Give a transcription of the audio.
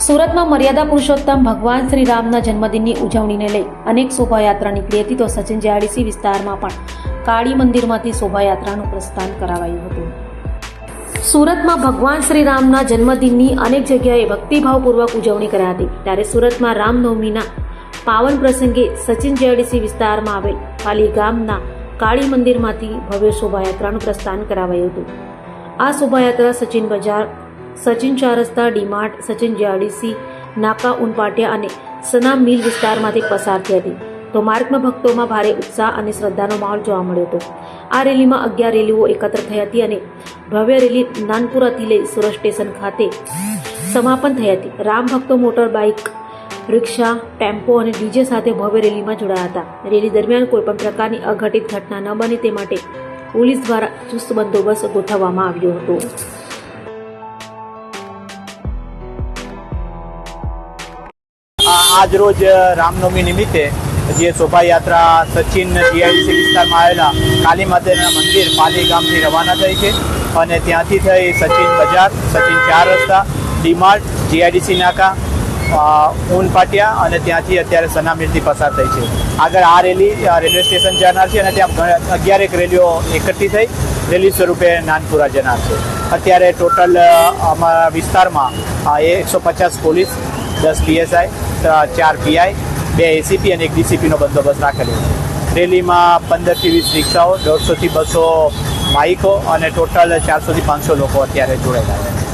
સુરતમાં મર્યાદા પુરુષોત્તમ ભગવાન શ્રી રામના જન્મદિનની ઉજવણીને લઈ અનેક શોભાયાત્રા નીકળી હતી તો સચિન જીઆઈડીસી વિસ્તારમાં પણ કાળી મંદિરમાંથી શોભાયાત્રાનું પ્રસ્થાન કરાવાયું હતું। સુરતમાં ભગવાન શ્રી રામના જન્મદિનની અનેક જગ્યાએ ભક્તિભાવપૂર્વક ઉજવણી કરાઈ હતી ત્યારે સુરતમાં રામનવમીના પાવન પ્રસંગે સચિન જીઆઈડીસી વિસ્તારમાં આવેલ પાલી ગામના કાળી મંદિરમાંથી ભવ્ય શોભાયાત્રાનું પ્રસ્થાન કરાવાયું હતું। આ શોભાયાત્રા સચિન બજાર, સચિન ચાર રસ્તા, ડીમાર્ટ, સચિન જીઆઈડીસી, નાકા ઉનપાટિયા અને સના મિલ વિસ્તારમાંથી પસાર થઈ હતી તો માર્ગમાં ભક્તોમાં ભારે ઉત્સાહ અને શ્રદ્ધાનો માહોલ જોવા મળ્યો હતો। આ રેલીમાં 11 રેલીઓ એકત્ર થઈ હતી અને ભવ્ય રેલી નાનપુરાથી લઈ સુરત સ્ટેશન ખાતે સમાપન થઈ હતી। રામ ભક્તો મોટર બાઇક, રિક્ષા, ટેમ્પો અને ડીજે સાથે ભવ્ય રેલીમાં જોડાયા હતા। રેલી દરમિયાન કોઈપણ પ્રકારની અઘટિત ઘટના ન બને તે માટે પોલીસ દ્વારા ચુસ્ત બંદોબસ્ત ગોઠવવામાં આવ્યો હતો। આજ રોજ રામનવમી નિમિત્તે જે શોભાયાત્રા સચિન જીઆઈડીસી વિસ્તારમાં આવેલા કાલી માતાના મંદિર પાલી ગામથી રવાના થઈ છે અને ત્યાંથી થઈ સચિન બજાર, સચિન ચાર રસ્તા, ડીમાર્ટ, જીઆઈડીસી નાકા, ઊન પાટિયા અને ત્યાંથી અત્યારે સના મિલથી પસાર થઈ છે। આગળ આ રેલી રેલવે સ્ટેશન જનાર છે અને ત્યાં 11 રેલીઓ એકઠી થઈ રેલી સ્વરૂપે નાનપુરા જનાર છે। અત્યારે ટોટલ અમારા વિસ્તારમાં 150 પોલીસ, 10 PSI, 4 PI, 2 ACP અને 1 DCPનો બંદોબસ્ત રાખેલો છે। રેલીમાં 15 થી 20 રિક્ષાઓ, 150 થી 200 બાઇકો અને ટોટલ 400 થી 500 લોકો અત્યારે જોડાયેલા છે।